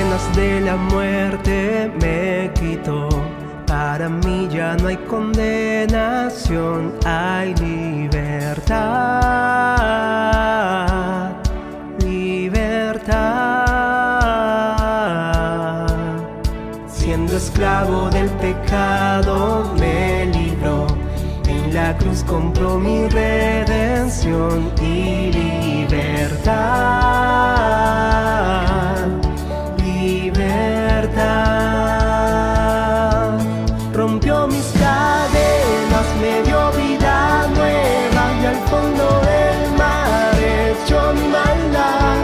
cadenas de la muerte me quitó. Para mí ya no hay condenación, hay libertad, libertad. Siendo esclavo del pecado me libró, en la cruz compró mi redención y libertad, libertad. Rompió mis cadenas, me dio vida nueva y al fondo del mar echó mi maldad.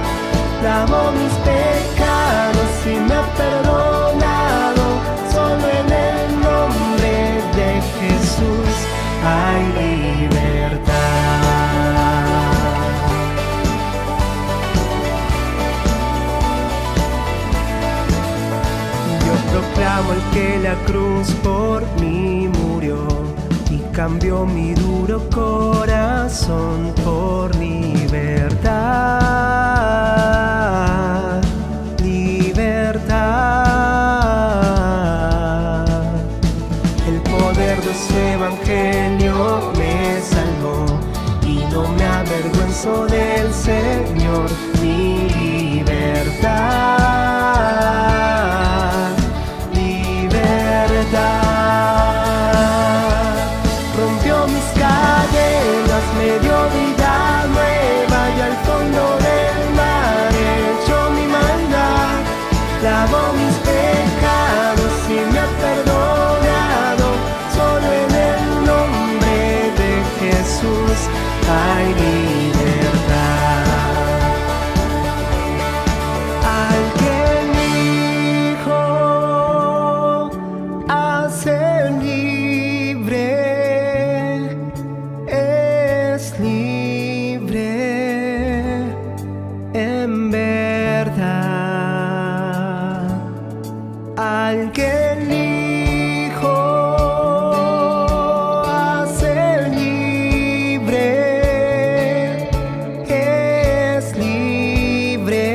Lavó mis pecados y me ha perdonado. Solo en el nombre de Jesús hay libertad. Yo proclamo el que la cruz por mí murió y cambió mi duro corazón por libertad, libertad. El poder de su evangelio me salvó y no me avergüenzo del Señor, mi libertad, libertad. Rompió mis cadenas, me dio vida nueva y al fondo del mar echó mi maldad. Lavó mis pecados y me ha perdonado. Solo en el nombre de Jesús hay libertad. Al que el Hijo hace libre, es libre en verdad. Al que el Hijo hace libre, es libre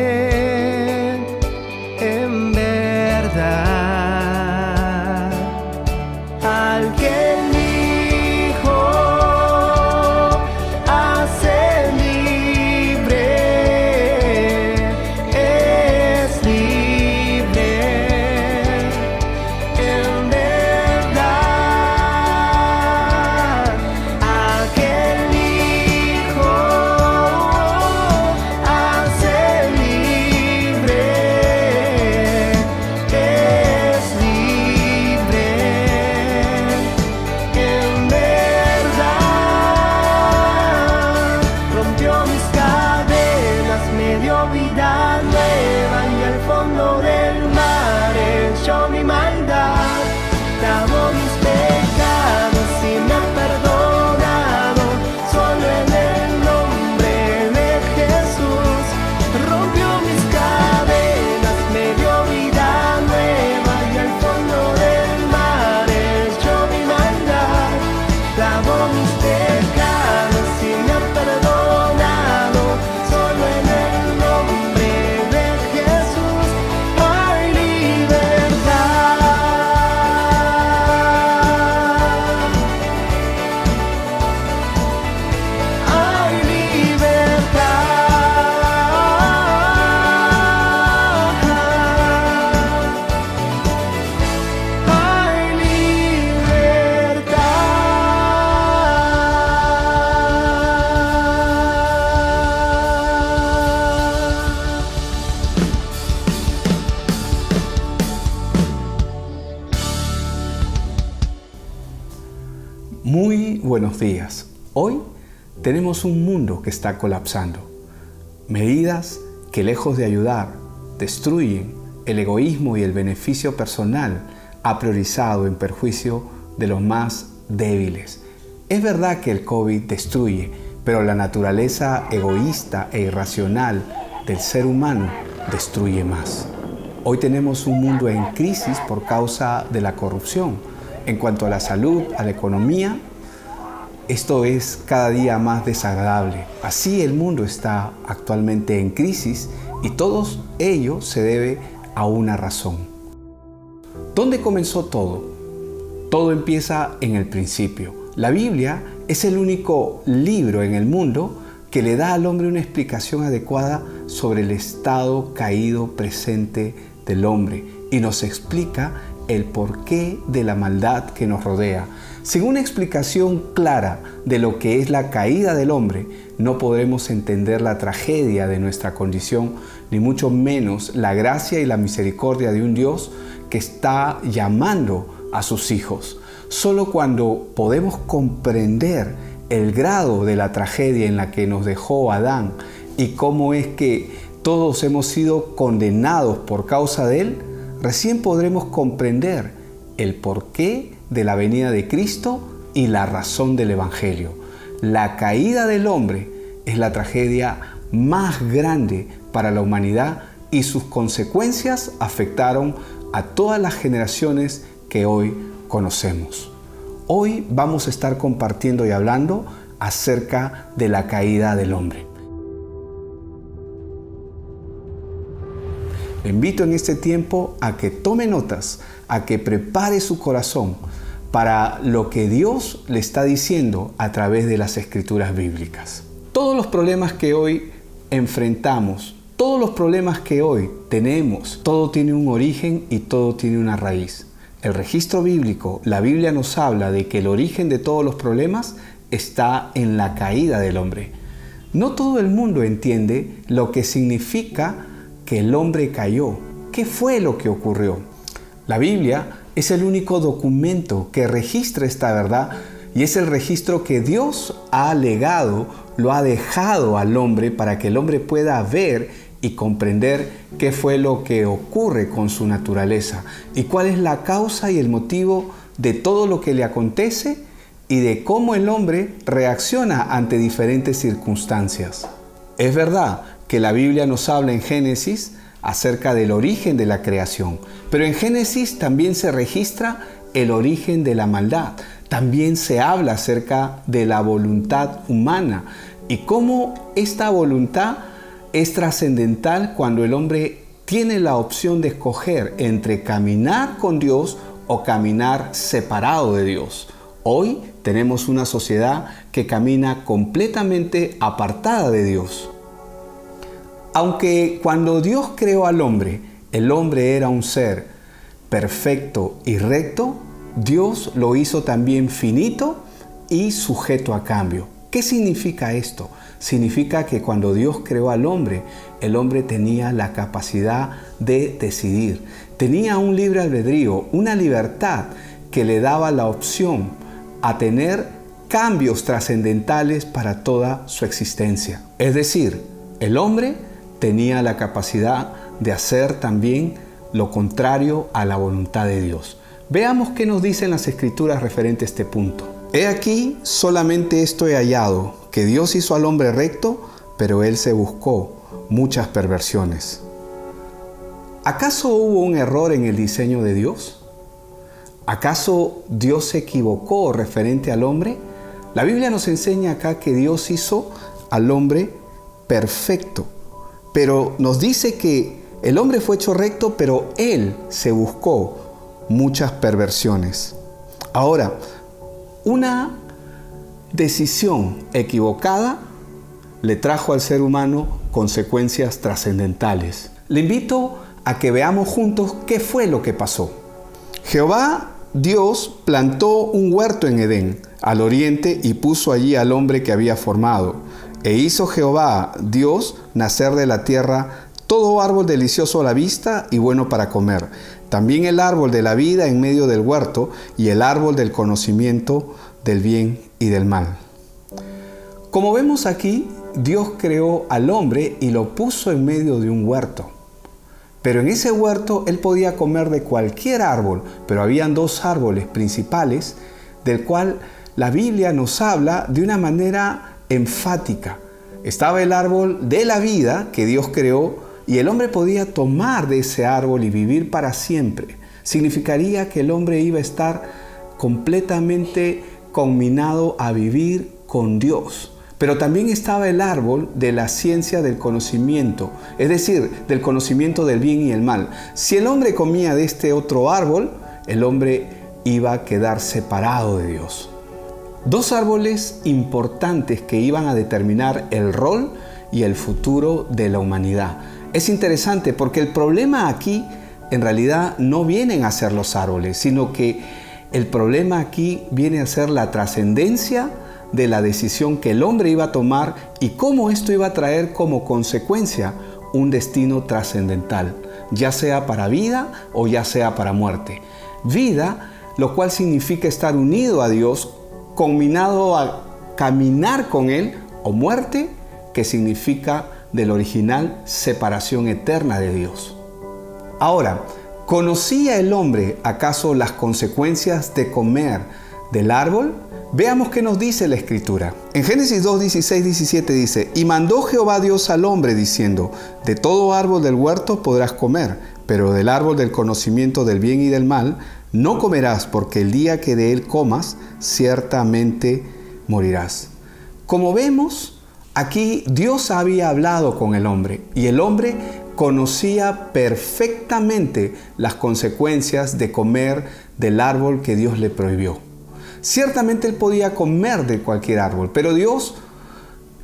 en verdad. Al que el Hijo hace libre, es libre en verdad. Aquel Hijo hace libre, es libre en verdad. Rompió mis cadenas, me dio vida nueva y al fondo del mar echó mi maldad. Lavó mis pecados y me ha perdonado. Solo en el nombre de Jesús rompió mis cadenas, me dio vida nueva y al fondo del mar echó mi maldad. Lavó mis pecados y me ha perdonado. Solo en el nombre de Jesús hay libertad. Hay libertad. Hay Muy buenos días. Hoy tenemos un mundo que está colapsando. Medidas que, lejos de ayudar, destruyen el egoísmo y el beneficio personal, ha priorizado en perjuicio de los más débiles. Es verdad que el COVID destruye, pero la naturaleza egoísta e irracional del ser humano destruye más. Hoy tenemos un mundo en crisis por causa de la corrupción. En cuanto a la salud, a la economía, esto es cada día más desagradable. Así el mundo está actualmente en crisis y todo ello se debe a una razón. ¿Dónde comenzó todo? Todo empieza en el principio. La Biblia es el único libro en el mundo que le da al hombre una explicación adecuada sobre el estado caído presente del hombre y nos explica el porqué de la maldad que nos rodea. Sin una explicación clara de lo que es la caída del hombre, no podremos entender la tragedia de nuestra condición, ni mucho menos la gracia y la misericordia de un Dios que está llamando a sus hijos. Solo cuando podemos comprender el grado de la tragedia en la que nos dejó Adán y cómo es que todos hemos sido condenados por causa de él, recién podremos comprender el porqué de la venida de Cristo y la razón del Evangelio. La caída del hombre es la tragedia más grande para la humanidad y sus consecuencias afectaron a todas las generaciones que hoy conocemos. Hoy vamos a estar compartiendo y hablando acerca de la caída del hombre. Le invito en este tiempo a que tome notas, a que prepare su corazón para lo que Dios le está diciendo a través de las escrituras bíblicas. Todos los problemas que hoy enfrentamos, todos los problemas que hoy tenemos, todo tiene un origen y todo tiene una raíz. El registro bíblico, la Biblia nos habla de que el origen de todos los problemas está en la caída del hombre. No todo el mundo entiende lo que significa que el hombre cayó. ¿Qué fue lo que ocurrió? La Biblia es el único documento que registra esta verdad y es el registro que Dios ha legado, lo ha dejado al hombre para que el hombre pueda ver y comprender qué fue lo que ocurre con su naturaleza y cuál es la causa y el motivo de todo lo que le acontece y de cómo el hombre reacciona ante diferentes circunstancias. Es verdad que la Biblia nos habla en Génesis acerca del origen de la creación, pero en Génesis también se registra el origen de la maldad. También se habla acerca de la voluntad humana y cómo esta voluntad es trascendental cuando el hombre tiene la opción de escoger entre caminar con Dios o caminar separado de Dios. Hoy tenemos una sociedad que camina completamente apartada de Dios. Aunque cuando Dios creó al hombre, el hombre era un ser perfecto y recto, Dios lo hizo también finito y sujeto a cambio. ¿Qué significa esto? Significa que cuando Dios creó al hombre, el hombre tenía la capacidad de decidir. Tenía un libre albedrío, una libertad que le daba la opción a tener cambios trascendentales para toda su existencia. Es decir, el hombre tenía la capacidad de hacer también lo contrario a la voluntad de Dios. Veamos qué nos dicen las Escrituras referente a este punto. He aquí, solamente esto he hallado, que Dios hizo al hombre recto, pero él se buscó muchas perversiones. ¿Acaso hubo un error en el diseño de Dios? ¿Acaso Dios se equivocó referente al hombre? La Biblia nos enseña acá que Dios hizo al hombre perfecto, pero nos dice que el hombre fue hecho recto, pero él se buscó muchas perversiones. Ahora, una decisión equivocada le trajo al ser humano consecuencias trascendentales. Le invito a que veamos juntos qué fue lo que pasó. Jehová Dios plantó un huerto en Edén, al oriente, y puso allí al hombre que había formado. E hizo Jehová Dios nacer de la tierra todo árbol delicioso a la vista y bueno para comer. También el árbol de la vida en medio del huerto y el árbol del conocimiento del bien y del mal. Como vemos aquí, Dios creó al hombre y lo puso en medio de un huerto. Pero en ese huerto él podía comer de cualquier árbol, pero habían dos árboles principales del cual la Biblia nos habla de una manera enfática. Estaba el árbol de la vida que Dios creó y el hombre podía tomar de ese árbol y vivir para siempre. Significaría que el hombre iba a estar completamente conminado a vivir con Dios. Pero también estaba el árbol de la ciencia del conocimiento, es decir, del conocimiento del bien y el mal. Si el hombre comía de este otro árbol, el hombre iba a quedar separado de Dios. Dos árboles importantes que iban a determinar el rol y el futuro de la humanidad. Es interesante porque el problema aquí en realidad no vienen a ser los árboles, sino que el problema aquí viene a ser la trascendencia de la decisión que el hombre iba a tomar y cómo esto iba a traer como consecuencia un destino trascendental, ya sea para vida o ya sea para muerte. Vida, lo cual significa estar unido a Dios, combinado a caminar con Él, o muerte, que significa del original separación eterna de Dios. Ahora, ¿conocía el hombre acaso las consecuencias de comer del árbol? Veamos qué nos dice la Escritura. En Génesis 2, 16, 17 dice: Y mandó Jehová Dios al hombre diciendo: De todo árbol del huerto podrás comer, pero del árbol del conocimiento del bien y del mal no comerás, porque el día que de él comas, ciertamente morirás. Como vemos, aquí Dios había hablado con el hombre y el hombre conocía perfectamente las consecuencias de comer del árbol que Dios le prohibió. Ciertamente él podía comer de cualquier árbol, pero Dios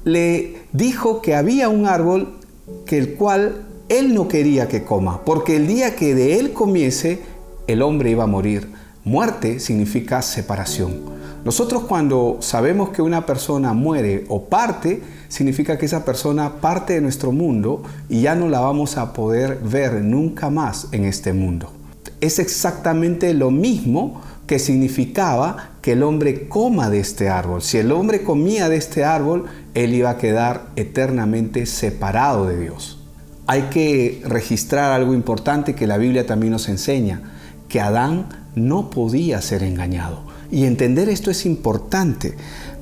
le dijo que había un árbol que el cual él no quería que coma, porque el día que de él comiese, el hombre iba a morir. Muerte significa separación. Nosotros cuando sabemos que una persona muere o parte, significa que esa persona parte de nuestro mundo y ya no la vamos a poder ver nunca más en este mundo. Es exactamente lo mismo que significaba que el hombre coma de este árbol. Si el hombre comía de este árbol, él iba a quedar eternamente separado de Dios. Hay que registrar algo importante que la Biblia también nos enseña, que Adán no podía ser engañado. Y entender esto es importante,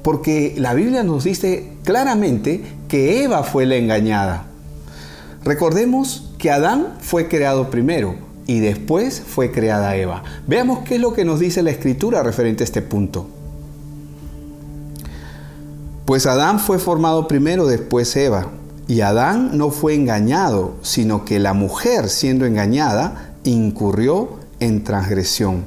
porque la Biblia nos dice claramente que Eva fue la engañada. Recordemos que Adán fue creado primero y después fue creada Eva. Veamos qué es lo que nos dice la Escritura referente a este punto. Pues Adán fue formado primero, después Eva. Y Adán no fue engañado, sino que la mujer, siendo engañada, incurrió en transgresión.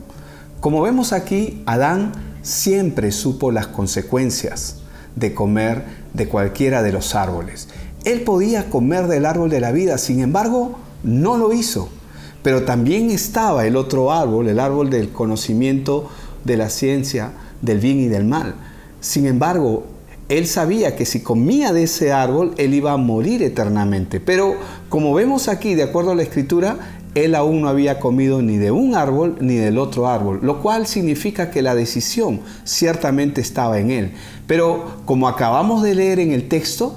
Como vemos aquí, Adán siempre supo las consecuencias de comer de cualquiera de los árboles. Él podía comer del árbol de la vida, sin embargo, no lo hizo. Pero también estaba el otro árbol, el árbol del conocimiento de la ciencia, del bien y del mal. Sin embargo, él sabía que si comía de ese árbol, él iba a morir eternamente. Pero como vemos aquí, de acuerdo a la Escritura, él aún no había comido ni de un árbol ni del otro árbol, lo cual significa que la decisión ciertamente estaba en él. Pero como acabamos de leer en el texto,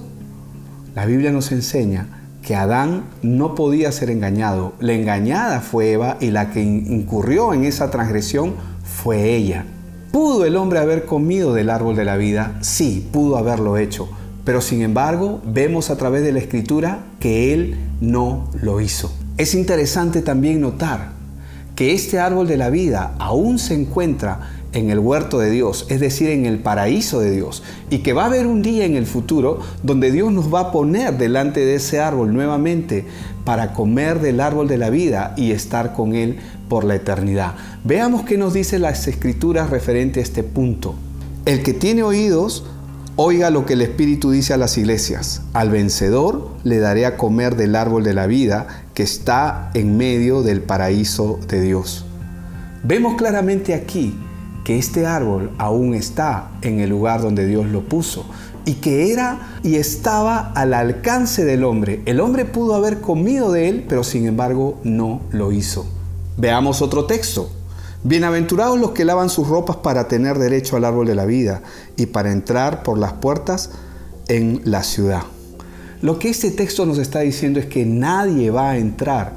la Biblia nos enseña que Adán no podía ser engañado. La engañada fue Eva y la que incurrió en esa transgresión fue ella. ¿Pudo el hombre haber comido del árbol de la vida? Sí, pudo haberlo hecho. Pero sin embargo, vemos a través de la Escritura que él no lo hizo. Es interesante también notar que este árbol de la vida aún se encuentra en el huerto de Dios, es decir, en el paraíso de Dios, y que va a haber un día en el futuro donde Dios nos va a poner delante de ese árbol nuevamente para comer del árbol de la vida y estar con Él por la eternidad. Veamos qué nos dice las Escrituras referente a este punto. El que tiene oídos, oiga lo que el Espíritu dice a las iglesias. Al vencedor le daré a comer del árbol de la vida que está en medio del paraíso de Dios. Vemos claramente aquí que este árbol aún está en el lugar donde Dios lo puso y que era y estaba al alcance del hombre. El hombre pudo haber comido de él, pero sin embargo no lo hizo. Veamos otro texto. Bienaventurados los que lavan sus ropas para tener derecho al árbol de la vida y para entrar por las puertas en la ciudad. Lo que este texto nos está diciendo es que nadie va a entrar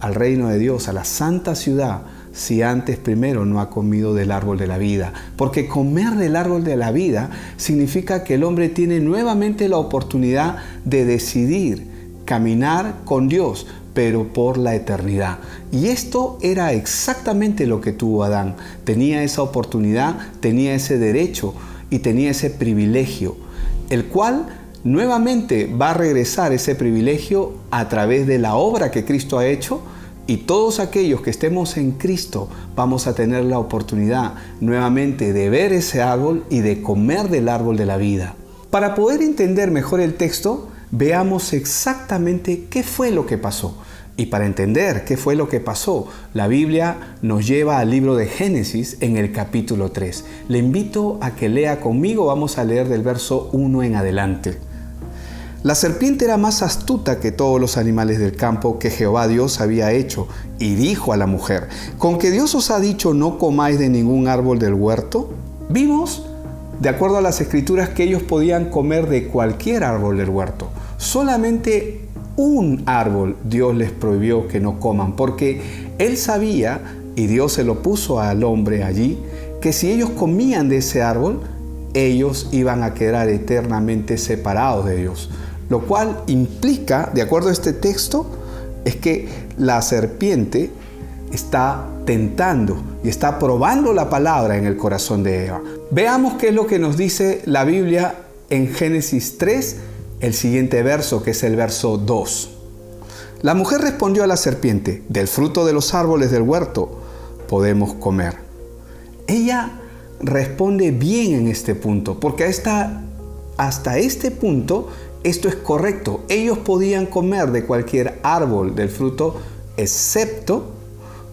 al reino de Dios, a la santa ciudad, si antes primero no ha comido del árbol de la vida. Porque comer del árbol de la vida significa que el hombre tiene nuevamente la oportunidad de decidir caminar con Dios, pero por la eternidad. Y esto era exactamente lo que tuvo Adán. Tenía esa oportunidad, tenía ese derecho y tenía ese privilegio. el cual nuevamente va a regresar ese privilegio a través de la obra que Cristo ha hecho, y todos aquellos que estemos en Cristo vamos a tener la oportunidad nuevamente de ver ese árbol y de comer del árbol de la vida. Para poder entender mejor el texto, veamos exactamente qué fue lo que pasó. Y para entender qué fue lo que pasó, la Biblia nos lleva al libro de Génesis en el capítulo 3. Le invito a que lea conmigo, vamos a leer del verso 1 en adelante. La serpiente era más astuta que todos los animales del campo que Jehová Dios había hecho, y dijo a la mujer: ¿con que Dios os ha dicho no comáis de ningún árbol del huerto? Vimos, de acuerdo a las escrituras, que ellos podían comer de cualquier árbol del huerto. Solamente un árbol Dios les prohibió que no coman, porque Él sabía, y Dios se lo puso al hombre allí, que si ellos comían de ese árbol, ellos iban a quedar eternamente separados de Dios. Lo cual implica, de acuerdo a este texto, es que la serpiente está tentando y está probando la palabra en el corazón de Eva. Veamos qué es lo que nos dice la Biblia en Génesis 3, el siguiente verso, que es el verso 2. La mujer respondió a la serpiente: del fruto de los árboles del huerto podemos comer. Ella responde bien en este punto, porque hasta este punto esto es correcto. Ellos podían comer de cualquier árbol del fruto, excepto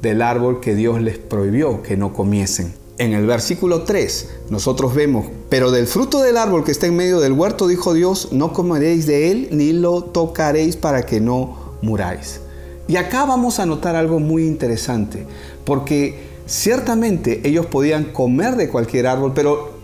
del árbol que Dios les prohibió que no comiesen. En el versículo 3 nosotros vemos: pero del fruto del árbol que está en medio del huerto, dijo Dios, no comeréis de él ni lo tocaréis para que no muráis. Y acá vamos a notar algo muy interesante, porque ciertamente ellos podían comer de cualquier árbol, pero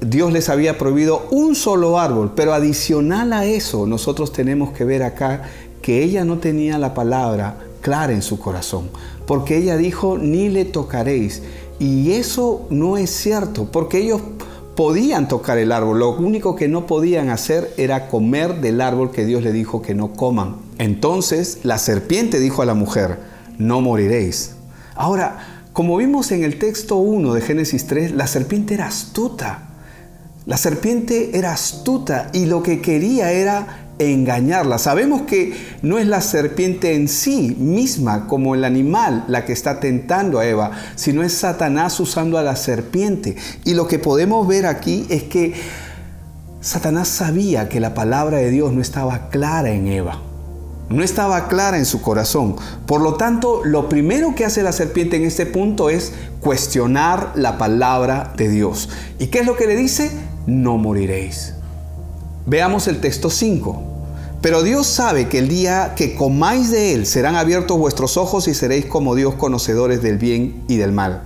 Dios les había prohibido un solo árbol. Pero adicional a eso, nosotros tenemos que ver acá que ella no tenía la palabra clara en su corazón, porque ella dijo: ni le tocaréis. Y eso no es cierto, porque ellos podían tocar el árbol. Lo único que no podían hacer era comer del árbol que Dios le dijo que no coman. Entonces la serpiente dijo a la mujer: no moriréis. Ahora, como vimos en el texto 1 de Génesis 3, la serpiente era astuta. La serpiente era astuta y lo que quería era engañarla. Sabemos que no es la serpiente en sí misma, como el animal, la que está tentando a Eva, sino es Satanás usando a la serpiente. Y lo que podemos ver aquí es que Satanás sabía que la palabra de Dios no estaba clara en Eva. No estaba clara en su corazón. Por lo tanto, lo primero que hace la serpiente en este punto es cuestionar la palabra de Dios. ¿Y qué es lo que le dice? No moriréis. Veamos el texto 5. Pero Dios sabe que el día que comáis de él serán abiertos vuestros ojos y seréis como Dios, conocedores del bien y del mal.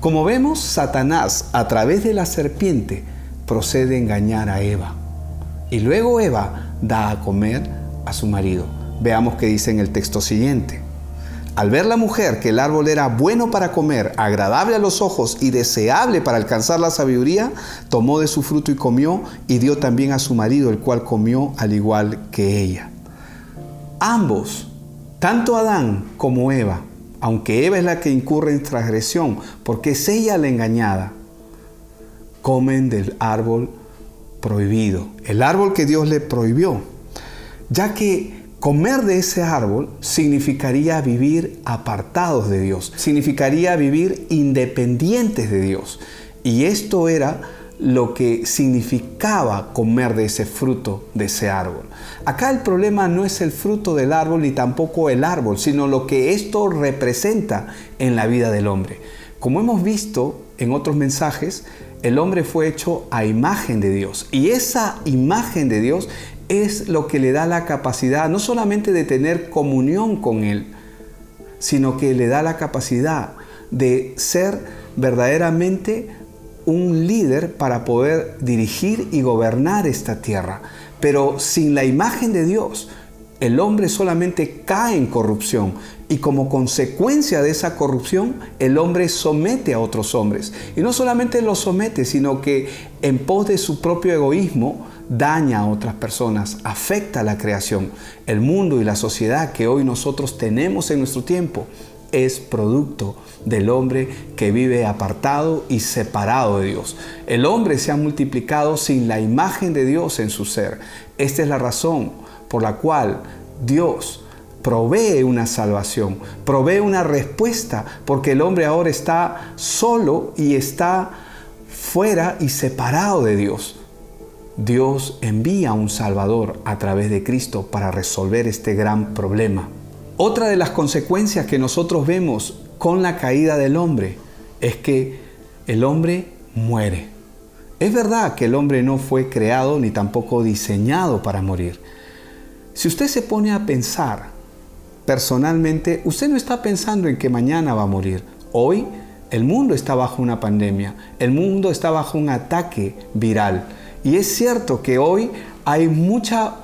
Como vemos, Satanás a través de la serpiente procede a engañar a Eva. Y luego Eva da a comer a su marido. Veamos qué dice en el texto siguiente. Al ver la mujer que el árbol era bueno para comer, agradable a los ojos y deseable para alcanzar la sabiduría, tomó de su fruto y comió, y dio también a su marido, el cual comió al igual que ella. Ambos, tanto Adán como Eva, aunque Eva es la que incurre en transgresión, porque es ella la engañada, comen del árbol prohibido, el árbol que Dios le prohibió, ya que comer de ese árbol significaría vivir apartados de Dios, significaría vivir independientes de Dios. Y esto era lo que significaba comer de ese fruto de ese árbol. Acá el problema no es el fruto del árbol ni tampoco el árbol, sino lo que esto representa en la vida del hombre. Como hemos visto en otros mensajes, el hombre fue hecho a imagen de Dios, y esa imagen de Dios es lo que le da la capacidad no solamente de tener comunión con Él, sino que le da la capacidad de ser verdaderamente un líder para poder dirigir y gobernar esta tierra. Pero sin la imagen de Dios, el hombre solamente cae en corrupción, y como consecuencia de esa corrupción, el hombre somete a otros hombres. Y no solamente los somete, sino que en pos de su propio egoísmo, daña a otras personas, afecta a la creación. El mundo y la sociedad que hoy nosotros tenemos en nuestro tiempo es producto del hombre que vive apartado y separado de Dios. El hombre se ha multiplicado sin la imagen de Dios en su ser. Esta es la razón por la cual Dios provee una salvación, provee una respuesta, porque el hombre ahora está solo y está fuera y separado de Dios. Dios envía un Salvador a través de Cristo para resolver este gran problema. Otra de las consecuencias que nosotros vemos con la caída del hombre es que el hombre muere. Es verdad que el hombre no fue creado ni tampoco diseñado para morir. Si usted se pone a pensar personalmente, usted no está pensando en que mañana va a morir. Hoy el mundo está bajo una pandemia, el mundo está bajo un ataque viral. Y es cierto que hoy hay mucha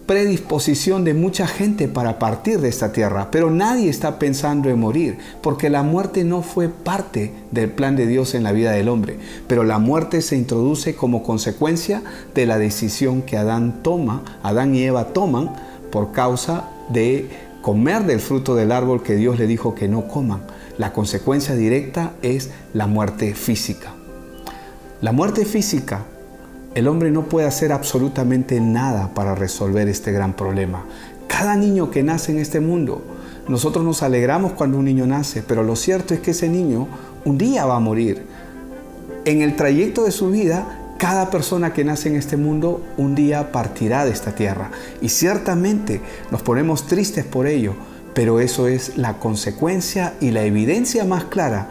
predisposición de mucha gente para partir de esta tierra, pero nadie está pensando en morir, porque la muerte no fue parte del plan de Dios en la vida del hombre, pero la muerte se introduce como consecuencia de la decisión que Adán y Eva toman por causa de comer del fruto del árbol que Dios le dijo que no coman. La consecuencia directa es la muerte física. La muerte física, el hombre no puede hacer absolutamente nada para resolver este gran problema. Cada niño que nace en este mundo, nosotros nos alegramos cuando un niño nace, pero lo cierto es que ese niño un día va a morir. En el trayecto de su vida, cada persona que nace en este mundo un día partirá de esta tierra. Y ciertamente nos ponemos tristes por ello, pero eso es la consecuencia y la evidencia más clara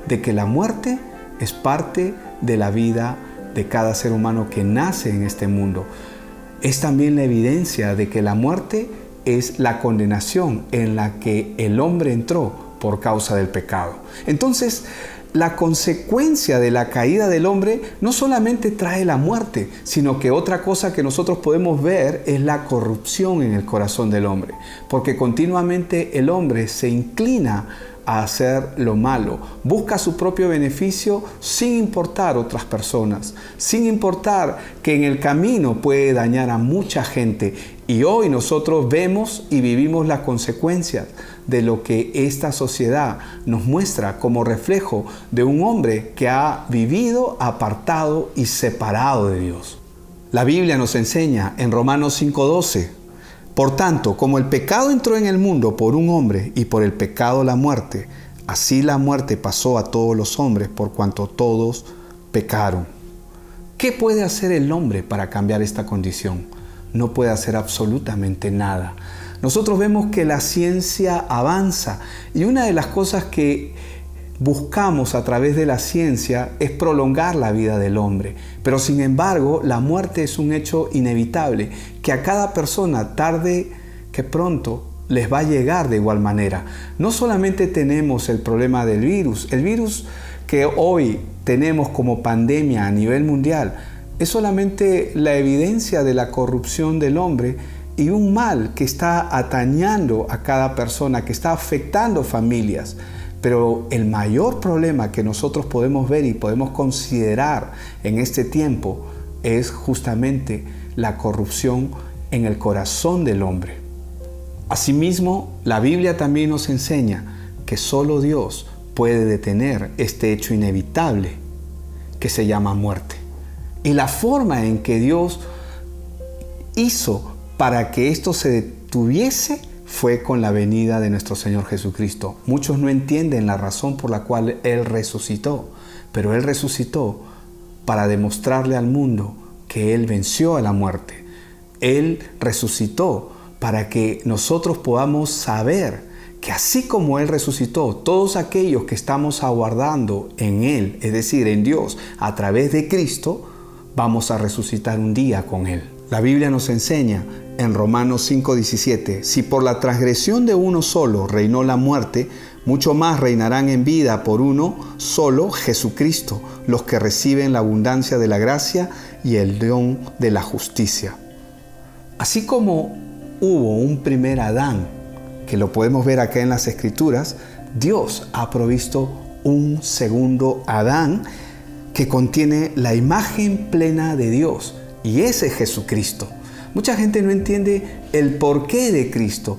de que la muerte es parte de la vida de cada ser humano que nace en este mundo. Es también la evidencia de que la muerte es la condenación en la que el hombre entró por causa del pecado. Entonces, la consecuencia de la caída del hombre no solamente trae la muerte, sino que otra cosa que nosotros podemos ver es la corrupción en el corazón del hombre, porque continuamente el hombre se inclina a hacer lo malo, busca su propio beneficio sin importar otras personas, sin importar que en el camino puede dañar a mucha gente. Y hoy nosotros vemos y vivimos las consecuencias de lo que esta sociedad nos muestra como reflejo de un hombre que ha vivido apartado y separado de Dios. La Biblia nos enseña en Romanos 5:12, por tanto, como el pecado entró en el mundo por un hombre y por el pecado la muerte, así la muerte pasó a todos los hombres por cuanto todos pecaron. ¿Qué puede hacer el hombre para cambiar esta condición? No puede hacer absolutamente nada. Nosotros vemos que la ciencia avanza y una de las cosas que buscamos a través de la ciencia es prolongar la vida del hombre. Pero sin embargo, la muerte es un hecho inevitable que a cada persona, tarde que pronto, les va a llegar de igual manera. No solamente tenemos el problema del virus. El virus que hoy tenemos como pandemia a nivel mundial es solamente la evidencia de la corrupción del hombre y un mal que está atañando a cada persona, que está afectando familias. Pero el mayor problema que nosotros podemos ver y podemos considerar en este tiempo es justamente la corrupción en el corazón del hombre. Asimismo, la Biblia también nos enseña que solo Dios puede detener este hecho inevitable que se llama muerte. Y la forma en que Dios hizo para que esto se detuviese fue con la venida de nuestro Señor Jesucristo. Muchos no entienden la razón por la cual Él resucitó, pero Él resucitó para demostrarle al mundo que Él venció a la muerte. Él resucitó para que nosotros podamos saber que así como Él resucitó, todos aquellos que estamos aguardando en Él, es decir, en Dios, a través de Cristo, vamos a resucitar un día con Él. La Biblia nos enseña en Romanos 5:17, si por la transgresión de uno solo reinó la muerte, mucho más reinarán en vida por uno solo, Jesucristo, los que reciben la abundancia de la gracia y el don de la justicia. Así como hubo un primer Adán, que lo podemos ver acá en las Escrituras, Dios ha provisto un segundo Adán que contiene la imagen plena de Dios, y ese es Jesucristo. Mucha gente no entiende el porqué de Cristo.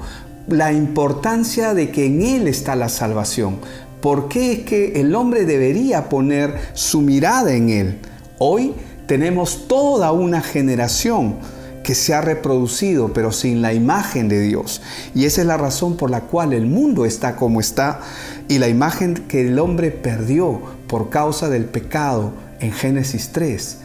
la importancia de que en Él está la salvación. ¿Por qué es que el hombre debería poner su mirada en Él? Hoy tenemos toda una generación que se ha reproducido, pero sin la imagen de Dios. Y esa es la razón por la cual el mundo está como está, y la imagen que el hombre perdió por causa del pecado en Génesis 3.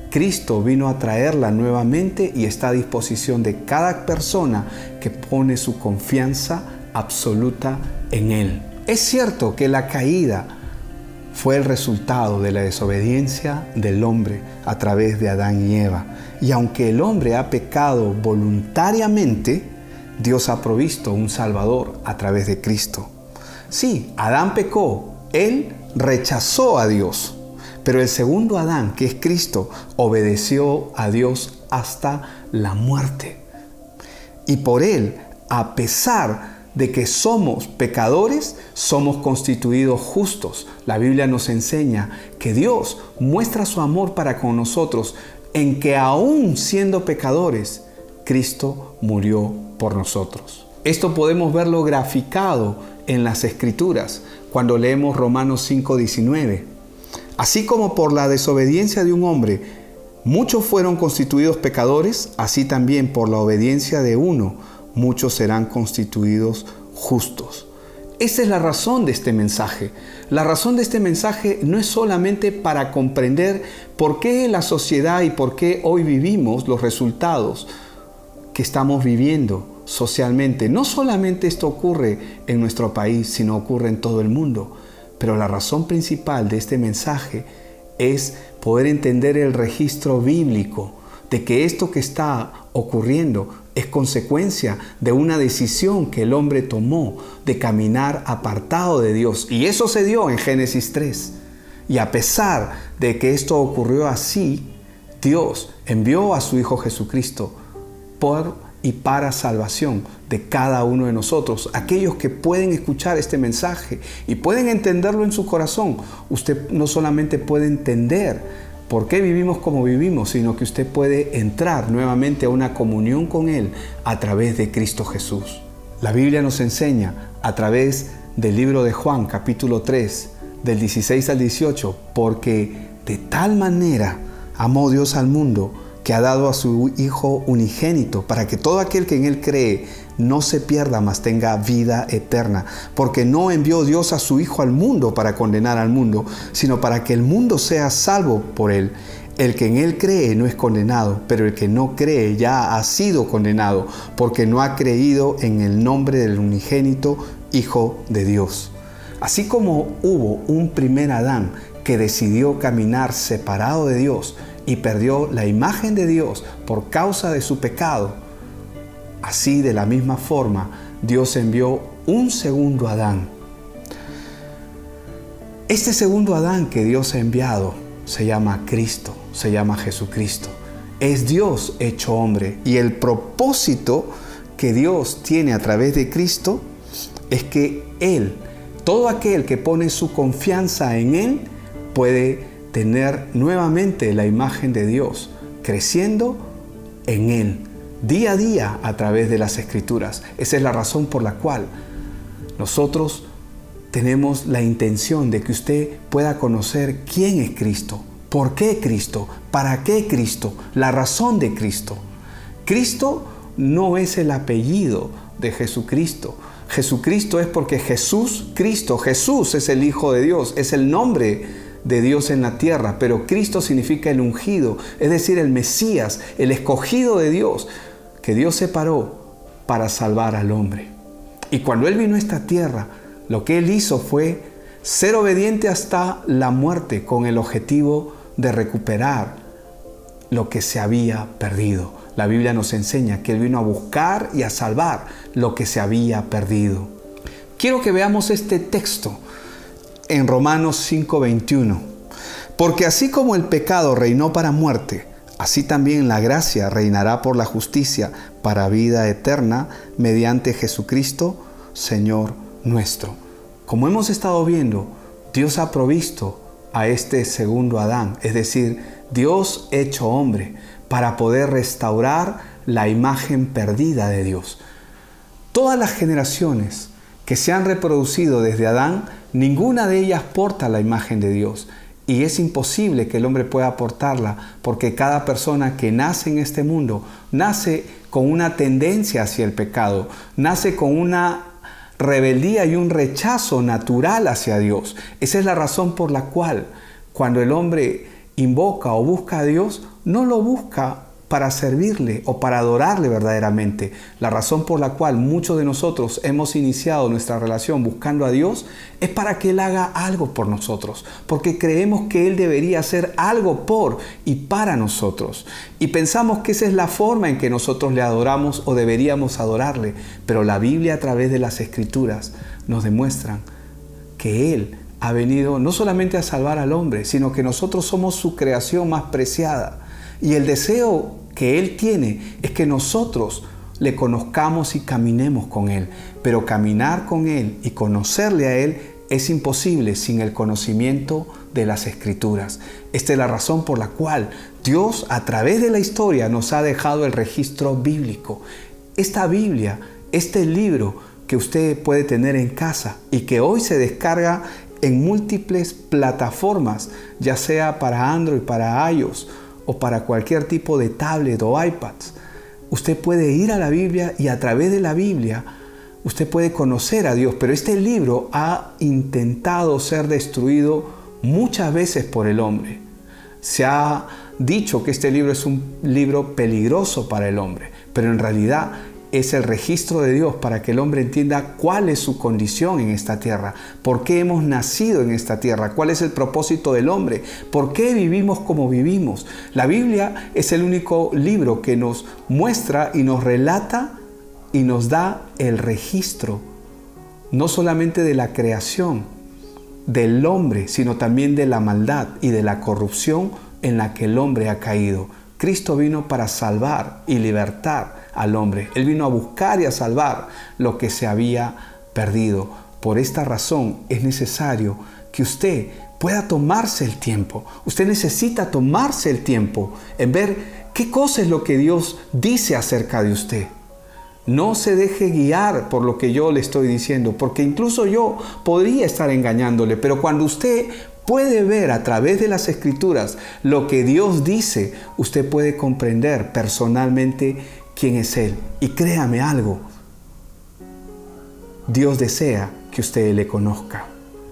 Cristo vino a traerla nuevamente y está a disposición de cada persona que pone su confianza absoluta en Él. Es cierto que la caída fue el resultado de la desobediencia del hombre a través de Adán y Eva. Y aunque el hombre ha pecado voluntariamente, Dios ha provisto un Salvador a través de Cristo. Sí, Adán pecó, él rechazó a Dios. Pero el segundo Adán, que es Cristo, obedeció a Dios hasta la muerte. Y por él, a pesar de que somos pecadores, somos constituidos justos. La Biblia nos enseña que Dios muestra su amor para con nosotros en que aún siendo pecadores, Cristo murió por nosotros. Esto podemos verlo graficado en las Escrituras cuando leemos Romanos 5:19. Así como por la desobediencia de un hombre muchos fueron constituidos pecadores, así también por la obediencia de uno muchos serán constituidos justos. Esa es la razón de este mensaje. La razón de este mensaje no es solamente para comprender por qué la sociedad y por qué hoy vivimos los resultados que estamos viviendo socialmente. No solamente esto ocurre en nuestro país, sino ocurre en todo el mundo. Pero la razón principal de este mensaje es poder entender el registro bíblico de que esto que está ocurriendo es consecuencia de una decisión que el hombre tomó de caminar apartado de Dios. Y eso se dio en Génesis 3. Y a pesar de que esto ocurrió así, Dios envió a su Hijo Jesucristo por y para salvación de cada uno de nosotros. Aquellos que pueden escuchar este mensaje y pueden entenderlo en su corazón. Usted no solamente puede entender por qué vivimos como vivimos, sino que usted puede entrar nuevamente a una comunión con Él a través de Cristo Jesús. La Biblia nos enseña a través del libro de Juan, capítulo 3, del 16 al 18, porque de tal manera amó Dios al mundo, que ha dado a su Hijo unigénito, para que todo aquel que en Él cree no se pierda, mas tenga vida eterna. Porque no envió Dios a su Hijo al mundo para condenar al mundo, sino para que el mundo sea salvo por Él. El que en Él cree no es condenado, pero el que no cree ya ha sido condenado, porque no ha creído en el nombre del unigénito Hijo de Dios. Así como hubo un primer Adán que decidió caminar separado de Dios, y perdió la imagen de Dios por causa de su pecado, así de la misma forma Dios envió un segundo Adán. Este segundo Adán que Dios ha enviado se llama Cristo, se llama Jesucristo. Es Dios hecho hombre, y el propósito que Dios tiene a través de Cristo es que Él, todo aquel que pone su confianza en Él, puede tener nuevamente la imagen de Dios, creciendo en Él, día a día a través de las Escrituras. Esa es la razón por la cual nosotros tenemos la intención de que usted pueda conocer quién es Cristo, por qué Cristo, para qué Cristo, la razón de Cristo. Cristo no es el apellido de Jesucristo. Jesucristo es porque Jesús es el Hijo de Dios, es el nombre de Dios en la tierra, pero Cristo significa el ungido, es decir, el Mesías, el escogido de Dios, que Dios separó para salvar al hombre. Y cuando Él vino a esta tierra, lo que Él hizo fue ser obediente hasta la muerte, con el objetivo de recuperar lo que se había perdido. La Biblia nos enseña que Él vino a buscar y a salvar lo que se había perdido. Quiero que veamos este texto en Romanos 5:21. Porque así como el pecado reinó para muerte, así también la gracia reinará por la justicia para vida eterna mediante Jesucristo, Señor nuestro. Como hemos estado viendo, Dios ha provisto a este segundo Adán, es decir, Dios hecho hombre, para poder restaurar la imagen perdida de Dios. Todas las generaciones que se han reproducido desde Adán, ninguna de ellas porta la imagen de Dios. Y es imposible que el hombre pueda portarla, porque cada persona que nace en este mundo nace con una tendencia hacia el pecado, nace con una rebeldía y un rechazo natural hacia Dios. Esa es la razón por la cual cuando el hombre invoca o busca a Dios, no lo busca para servirle o para adorarle verdaderamente. La razón por la cual muchos de nosotros hemos iniciado nuestra relación buscando a Dios es para que Él haga algo por nosotros, porque creemos que Él debería hacer algo por y para nosotros. Y pensamos que esa es la forma en que nosotros le adoramos o deberíamos adorarle. Pero la Biblia, a través de las Escrituras, nos demuestran que Él ha venido no solamente a salvar al hombre, sino que nosotros somos su creación más preciada. Y el deseo que Él tiene es que nosotros le conozcamos y caminemos con Él. Pero caminar con Él y conocerle a Él es imposible sin el conocimiento de las Escrituras. Esta es la razón por la cual Dios, a través de la historia, nos ha dejado el registro bíblico. Esta Biblia, este libro que usted puede tener en casa y que hoy se descarga en múltiples plataformas, ya sea para Android, para iOS o para cualquier tipo de tablet o iPad. Usted puede ir a la Biblia y a través de la Biblia usted puede conocer a Dios. Pero este libro ha intentado ser destruido muchas veces por el hombre. Se ha dicho que este libro es un libro peligroso para el hombre, pero en realidad es el registro de Dios para que el hombre entienda cuál es su condición en esta tierra, por qué hemos nacido en esta tierra, cuál es el propósito del hombre, por qué vivimos como vivimos. La Biblia es el único libro que nos muestra y nos relata y nos da el registro, no solamente de la creación del hombre, sino también de la maldad y de la corrupción en la que el hombre ha caído. Cristo vino para salvar y libertar al hombre. Él vino a buscar y a salvar lo que se había perdido. Por esta razón es necesario que usted pueda tomarse el tiempo. Usted necesita tomarse el tiempo en ver qué cosa es lo que Dios dice acerca de usted. No se deje guiar por lo que yo le estoy diciendo, porque incluso yo podría estar engañándole, pero cuando usted puede ver a través de las Escrituras lo que Dios dice, usted puede comprender personalmente quién es Él. Y créame algo, Dios desea que usted le conozca.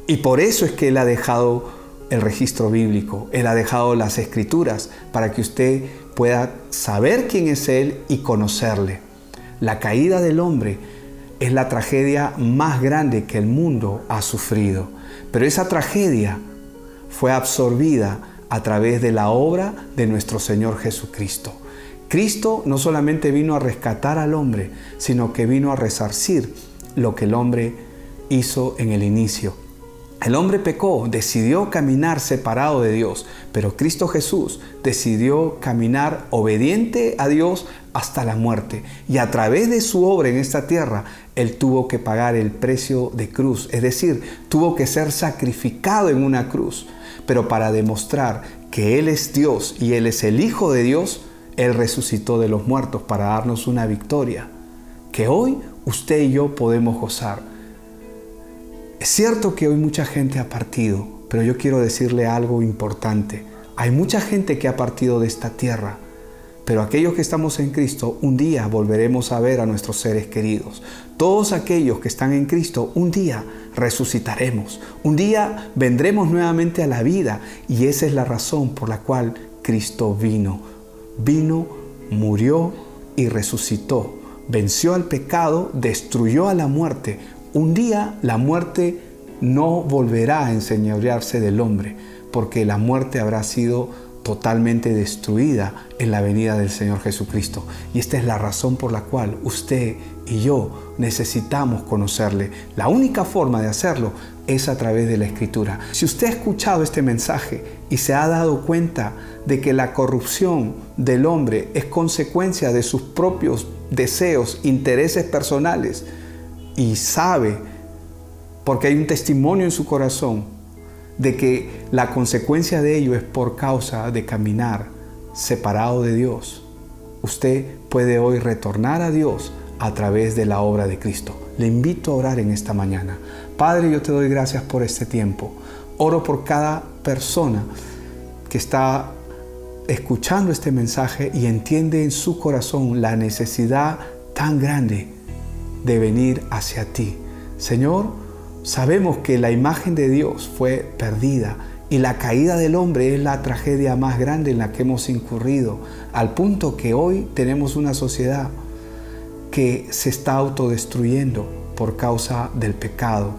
Y por eso es que Él ha dejado el registro bíblico, Él ha dejado las Escrituras para que usted pueda saber quién es Él y conocerle. La caída del hombre es la tragedia más grande que el mundo ha sufrido, pero esa tragedia fue absorbida a través de la obra de nuestro Señor Jesucristo. Cristo no solamente vino a rescatar al hombre, sino que vino a resarcir lo que el hombre hizo en el inicio. El hombre pecó, decidió caminar separado de Dios, pero Cristo Jesús decidió caminar obediente a Dios hasta la muerte. Y a través de su obra en esta tierra, Él tuvo que pagar el precio de cruz, es decir, tuvo que ser sacrificado en una cruz. Pero para demostrar que Él es Dios y Él es el Hijo de Dios, Él resucitó de los muertos para darnos una victoria que hoy usted y yo podemos gozar. Es cierto que hoy mucha gente ha partido, pero yo quiero decirle algo importante. Hay mucha gente que ha partido de esta tierra, pero aquellos que estamos en Cristo, un día volveremos a ver a nuestros seres queridos. Todos aquellos que están en Cristo, un día resucitaremos. Un día vendremos nuevamente a la vida, y esa es la razón por la cual Cristo vino. Vino, murió y resucitó. Venció al pecado, destruyó a la muerte. Un día la muerte no volverá a enseñorearse del hombre, porque la muerte habrá sido totalmente destruida en la venida del Señor Jesucristo. Y esta es la razón por la cual usted y yo necesitamos conocerle. La única forma de hacerlo es a través de la Escritura. Si usted ha escuchado este mensaje y se ha dado cuenta de que la corrupción del hombre es consecuencia de sus propios deseos, intereses personales, y sabe, porque hay un testimonio en su corazón, de que la consecuencia de ello es por causa de caminar separado de Dios, usted puede hoy retornar a Dios, a través de la obra de Cristo. Le invito a orar en esta mañana. Padre, yo te doy gracias por este tiempo. Oro por cada persona que está escuchando este mensaje y entiende en su corazón la necesidad tan grande de venir hacia ti. Señor, sabemos que la imagen de Dios fue perdida y la caída del hombre es la tragedia más grande en la que hemos incurrido, al punto que hoy tenemos una sociedad que se está autodestruyendo por causa del pecado.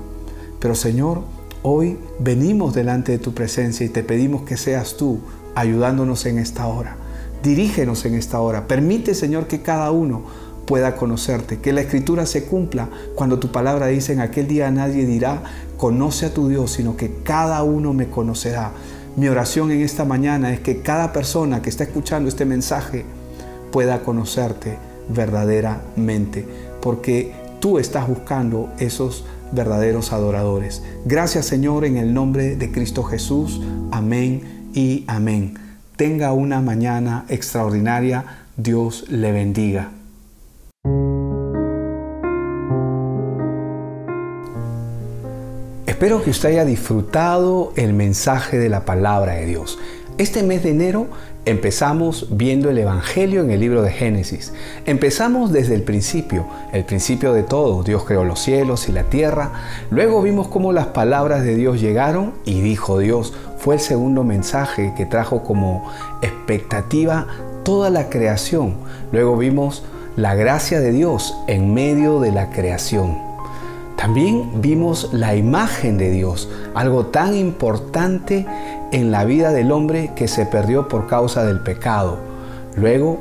Pero Señor, hoy venimos delante de tu presencia y te pedimos que seas tú ayudándonos en esta hora. Dirígenos en esta hora. Permite, Señor, que cada uno pueda conocerte, que la Escritura se cumpla cuando tu palabra dice: en aquel día nadie dirá conoce a tu Dios, sino que cada uno me conocerá. Mi oración en esta mañana es que cada persona que está escuchando este mensaje pueda conocerte verdaderamente, porque tú estás buscando esos verdaderos adoradores. Gracias, Señor, en el nombre de Cristo Jesús. Amén y amén. Tenga una mañana extraordinaria. Dios le bendiga. Espero que usted haya disfrutado el mensaje de la palabra de Dios. Este mes de enero empezamos viendo el Evangelio en el libro de Génesis. Empezamos desde el principio de todo. Dios creó los cielos y la tierra. Luego vimos cómo las palabras de Dios llegaron y dijo Dios. Fue el segundo mensaje que trajo como expectativa toda la creación. Luego vimos la gracia de Dios en medio de la creación. También vimos la imagen de Dios, algo tan importante en la vida del hombre que se perdió por causa del pecado. Luego,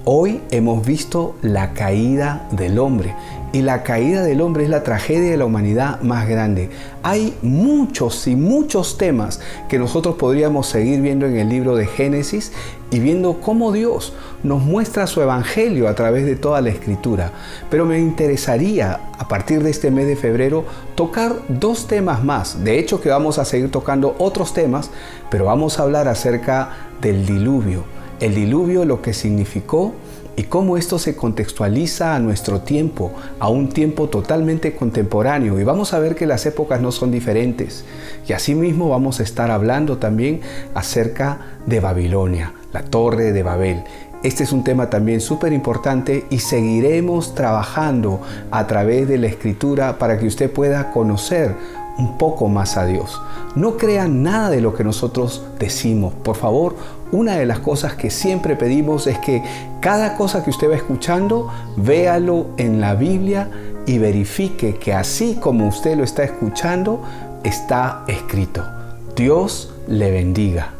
hoy hemos visto la caída del hombre. Y la caída del hombre es la tragedia de la humanidad más grande. Hay muchos y muchos temas que nosotros podríamos seguir viendo en el libro de Génesis y viendo cómo Dios nos muestra su evangelio a través de toda la Escritura. Pero me interesaría, a partir de este mes de febrero, tocar dos temas más. De hecho, que vamos a seguir tocando otros temas, pero vamos a hablar acerca del diluvio. El diluvio, lo que significó y cómo esto se contextualiza a nuestro tiempo, a un tiempo totalmente contemporáneo. Y vamos a ver que las épocas no son diferentes. Y asimismo vamos a estar hablando también acerca de Babilonia, la Torre de Babel. Este es un tema también súper importante y seguiremos trabajando a través de la Escritura para que usted pueda conocer un poco más a Dios. No crean nada de lo que nosotros decimos. Por favor, una de las cosas que siempre pedimos es que cada cosa que usted va escuchando, véalo en la Biblia y verifique que así como usted lo está escuchando, está escrito. Dios le bendiga.